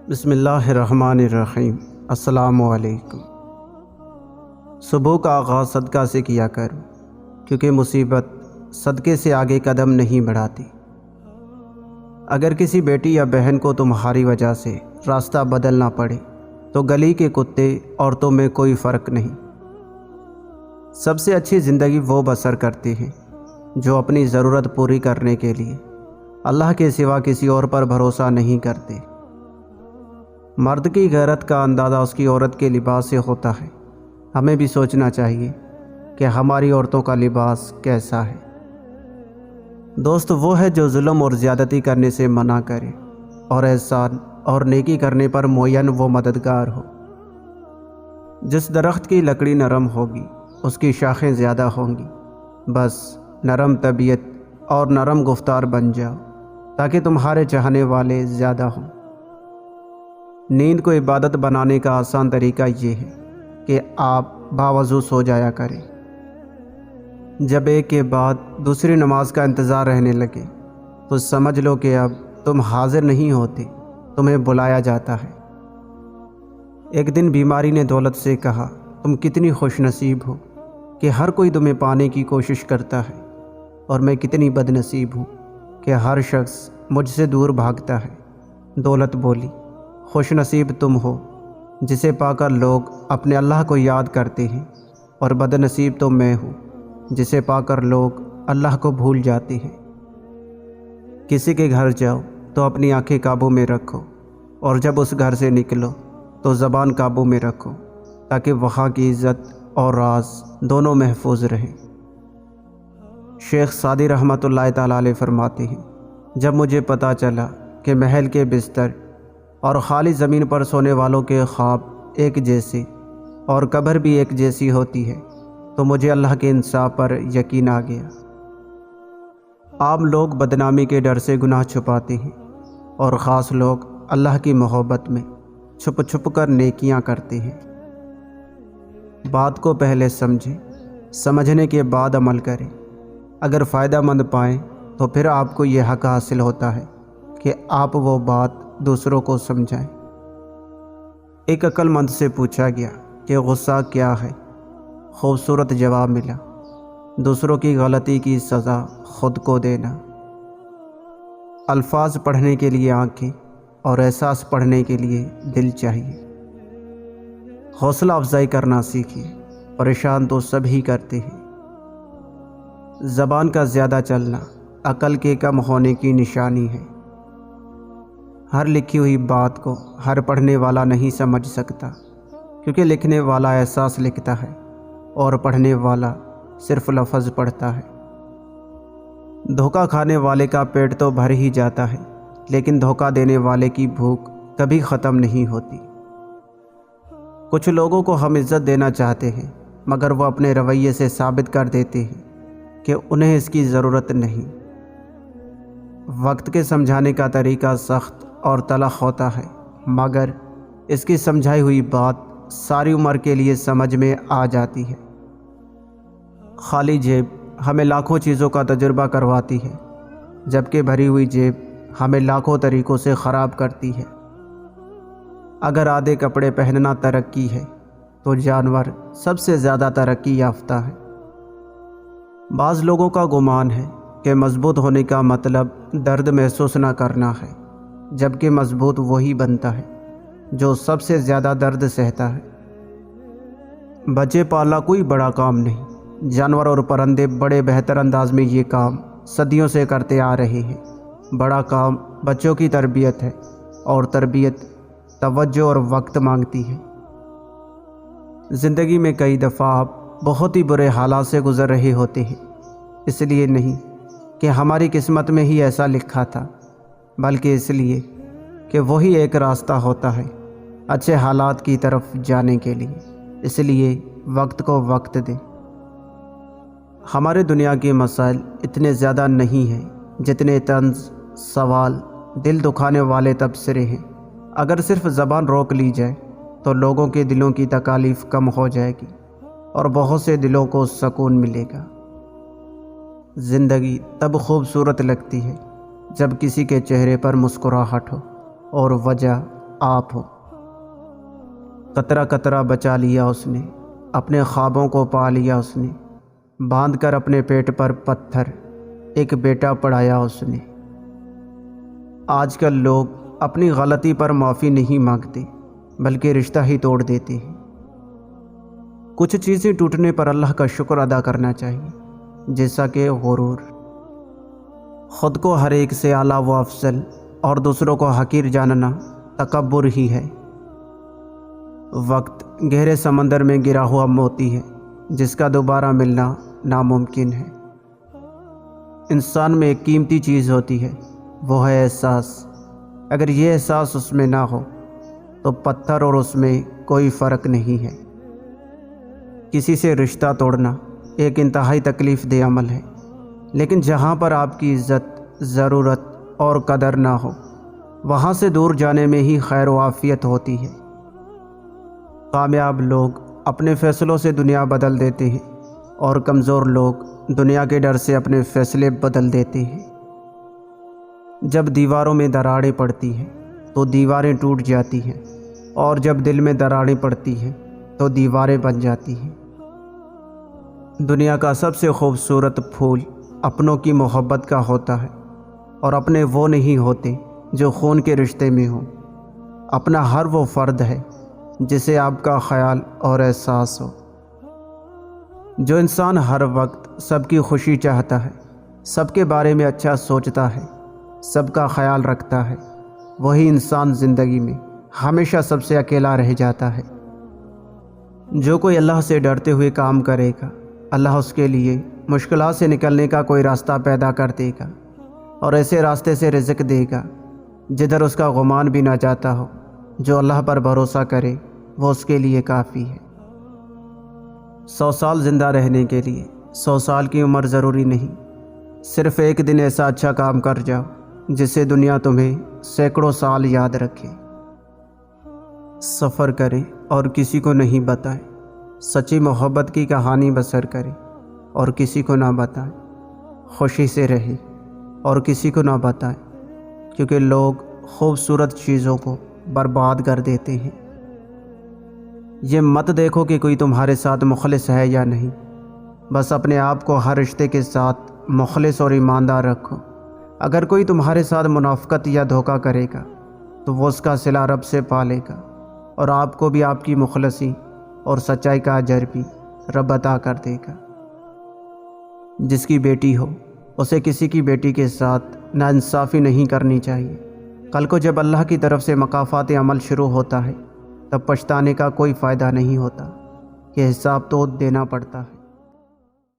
بسم اللہ الرحمن الرحیم۔ السلام علیکم۔ صبح کا آغاز صدقہ سے کیا کرو، کیونکہ مصیبت صدقے سے آگے قدم نہیں بڑھاتی۔ اگر کسی بیٹی یا بہن کو تمہاری وجہ سے راستہ بدلنا پڑے تو گلی کے کتے عورتوں میں کوئی فرق نہیں۔ سب سے اچھی زندگی وہ بسر کرتے ہیں جو اپنی ضرورت پوری کرنے کے لیے اللہ کے سوا کسی اور پر بھروسہ نہیں کرتے۔ مرد کی غیرت کا اندازہ اس کی عورت کے لباس سے ہوتا ہے۔ ہمیں بھی سوچنا چاہیے کہ ہماری عورتوں کا لباس کیسا ہے۔ دوست وہ ہے جو ظلم اور زیادتی کرنے سے منع کرے اور احسان اور نیکی کرنے پر معین وہ مددگار ہو۔ جس درخت کی لکڑی نرم ہوگی اس کی شاخیں زیادہ ہوں گی۔ بس نرم طبیعت اور نرم گفتار بن جاؤ تاکہ تمہارے چاہنے والے زیادہ ہوں۔ نیند کو عبادت بنانے کا آسان طریقہ یہ ہے کہ آپ باوضو سو جایا کریں۔ جب ایک کے بعد دوسری نماز کا انتظار رہنے لگے تو سمجھ لو کہ اب تم حاضر نہیں ہوتے، تمہیں بلایا جاتا ہے۔ ایک دن بیماری نے دولت سے کہا، تم کتنی خوش نصیب ہو کہ ہر کوئی تمہیں پانے کی کوشش کرتا ہے، اور میں کتنی بد نصیب ہوں کہ ہر شخص مجھ سے دور بھاگتا ہے۔ دولت بولی، خوش نصیب تم ہو جسے پا کر لوگ اپنے اللہ کو یاد کرتے ہیں، اور بد نصیب تو میں ہوں جسے پا کر لوگ اللہ کو بھول جاتے ہیں۔ کسی کے گھر جاؤ تو اپنی آنکھیں قابو میں رکھو، اور جب اس گھر سے نکلو تو زبان قابو میں رکھو تاکہ وہاں کی عزت اور راز دونوں محفوظ رہیں۔ شیخ سعدی رحمۃ اللہ تعالیٰ علیہ فرماتے ہیں، جب مجھے پتہ چلا کہ محل کے بستر اور خالی زمین پر سونے والوں کے خواب ایک جیسے اور قبر بھی ایک جیسی ہوتی ہے تو مجھے اللہ کے انصاف پر یقین آ گیا۔ عام لوگ بدنامی کے ڈر سے گناہ چھپاتے ہیں، اور خاص لوگ اللہ کی محبت میں چھپ چھپ کر نیکیاں کرتے ہیں۔ بات کو پہلے سمجھیں، سمجھنے کے بعد عمل کریں۔ اگر فائدہ مند پائیں تو پھر آپ کو یہ حق حاصل ہوتا ہے کہ آپ وہ بات دوسروں کو سمجھائیں۔ ایک عقل مند سے پوچھا گیا کہ غصہ کیا ہے؟ خوبصورت جواب ملا، دوسروں کی غلطی کی سزا خود کو دینا۔ الفاظ پڑھنے کے لیے آنکھیں اور احساس پڑھنے کے لیے دل چاہیے۔ حوصلہ افزائی کرنا سیکھیے، پریشان تو سبھی کرتے ہیں۔ زبان کا زیادہ چلنا عقل کے کم ہونے کی نشانی ہے۔ ہر لکھی ہوئی بات کو ہر پڑھنے والا نہیں سمجھ سکتا، کیونکہ لکھنے والا احساس لکھتا ہے اور پڑھنے والا صرف لفظ پڑھتا ہے۔ دھوکہ کھانے والے کا پیٹ تو بھر ہی جاتا ہے، لیکن دھوکہ دینے والے کی بھوک کبھی ختم نہیں ہوتی۔ کچھ لوگوں کو ہم عزت دینا چاہتے ہیں، مگر وہ اپنے رویے سے ثابت کر دیتے ہیں کہ انہیں اس کی ضرورت نہیں۔ وقت کے سمجھانے کا طریقہ سخت اور تلخ ہوتا ہے، مگر اس کی سمجھائی ہوئی بات ساری عمر کے لیے سمجھ میں آ جاتی ہے۔ خالی جیب ہمیں لاکھوں چیزوں کا تجربہ کرواتی ہے، جبکہ بھری ہوئی جیب ہمیں لاکھوں طریقوں سے خراب کرتی ہے۔ اگر آدھے کپڑے پہننا ترقی ہے تو جانور سب سے زیادہ ترقی یافتہ ہے۔ بعض لوگوں کا گمان ہے کہ مضبوط ہونے کا مطلب درد محسوس نہ کرنا ہے، جبکہ مضبوط وہی بنتا ہے جو سب سے زیادہ درد سہتا ہے۔ بچے پالنا کوئی بڑا کام نہیں، جانور اور پرندے بڑے بہتر انداز میں یہ کام صدیوں سے کرتے آ رہے ہیں۔ بڑا کام بچوں کی تربیت ہے، اور تربیت توجہ اور وقت مانگتی ہے۔ زندگی میں کئی دفعہ آپ بہت ہی برے حالات سے گزر رہے ہوتے ہیں، اس لیے نہیں کہ ہماری قسمت میں ہی ایسا لکھا تھا، بلکہ اس لیے کہ وہی ایک راستہ ہوتا ہے اچھے حالات کی طرف جانے کے لیے۔ اس لیے وقت کو وقت دیں۔ ہمارے دنیا کے مسائل اتنے زیادہ نہیں ہیں جتنے طنز، سوال، دل دکھانے والے تبصرے ہیں۔ اگر صرف زبان روک لی جائے تو لوگوں کے دلوں کی تکالیف کم ہو جائے گی، اور بہت سے دلوں کو سکون ملے گا۔ زندگی تب خوبصورت لگتی ہے جب کسی کے چہرے پر مسکراہٹ ہو، اور وجہ آپ ہو۔ قطرہ قطرہ بچا لیا اس نے، اپنے خوابوں کو پا لیا اس نے، باندھ کر اپنے پیٹ پر پتھر ایک بیٹا پڑھایا اس نے۔ آج کل لوگ اپنی غلطی پر معافی نہیں مانگتے بلکہ رشتہ ہی توڑ دیتے ہیں۔ کچھ چیزیں ٹوٹنے پر اللہ کا شکر ادا کرنا چاہیے، جیسا کہ غرور، خود کو ہر ایک سے اعلیٰ و افضل اور دوسروں کو حقیر جاننا تکبر ہی ہے۔ وقت گہرے سمندر میں گرا ہوا موتی ہے جس کا دوبارہ ملنا ناممکن ہے۔ انسان میں ایک قیمتی چیز ہوتی ہے، وہ ہے احساس۔ اگر یہ احساس اس میں نہ ہو تو پتھر اور اس میں کوئی فرق نہیں ہے۔ کسی سے رشتہ توڑنا ایک انتہائی تکلیف دہ عمل ہے، لیکن جہاں پر آپ کی عزت، ضرورت اور قدر نہ ہو، وہاں سے دور جانے میں ہی خیر و عافیت ہوتی ہے۔ کامیاب لوگ اپنے فیصلوں سے دنیا بدل دیتے ہیں اور کمزور لوگ دنیا کے ڈر سے اپنے فیصلے بدل دیتے ہیں۔ جب دیواروں میں دراڑیں پڑتی ہیں تو دیواریں ٹوٹ جاتی ہیں، اور جب دل میں دراڑیں پڑتی ہیں تو دیواریں بن جاتی ہیں۔ دنیا کا سب سے خوبصورت پھول اپنوں کی محبت کا ہوتا ہے، اور اپنے وہ نہیں ہوتے جو خون کے رشتے میں ہوں۔ اپنا ہر وہ فرد ہے جسے آپ کا خیال اور احساس ہو۔ جو انسان ہر وقت سب کی خوشی چاہتا ہے، سب کے بارے میں اچھا سوچتا ہے، سب کا خیال رکھتا ہے، وہی انسان زندگی میں ہمیشہ سب سے اکیلا رہ جاتا ہے۔ جو کوئی اللہ سے ڈرتے ہوئے کام کرے گا، اللہ اس کے لیے مشکلات سے نکلنے کا کوئی راستہ پیدا کر دے گا، اور ایسے راستے سے رزق دے گا جدھر اس کا گمان بھی نہ جاتا ہو۔ جو اللہ پر بھروسہ کرے وہ اس کے لیے کافی ہے۔ 100 سال زندہ رہنے کے لیے 100 سال کی عمر ضروری نہیں، صرف ایک دن ایسا اچھا کام کر جاؤ جس سے دنیا تمہیں سینکڑوں سال یاد رکھے۔ سفر کریں اور کسی کو نہیں بتائیں، سچی محبت کی کہانی بسر کریں اور کسی کو نہ بتائیں، خوشی سے رہیں اور کسی کو نہ بتائیں، کیونکہ لوگ خوبصورت چیزوں کو برباد کر دیتے ہیں۔ یہ مت دیکھو کہ کوئی تمہارے ساتھ مخلص ہے یا نہیں، بس اپنے آپ کو ہر رشتے کے ساتھ مخلص اور ایماندار رکھو۔ اگر کوئی تمہارے ساتھ منافقت یا دھوکہ کرے گا تو وہ اس کا صلہ رب سے پالے گا، اور آپ کو بھی آپ کی مخلصی اور سچائی کا اجر بھی رب عطا کر دے گا۔ جس کی بیٹی ہو اسے کسی کی بیٹی کے ساتھ ناانصافی نہیں کرنی چاہیے۔ کل کو جب اللہ کی طرف سے مکافات عمل شروع ہوتا ہے تب پچھتانے کا کوئی فائدہ نہیں ہوتا، کہ حساب تو دینا پڑتا ہے۔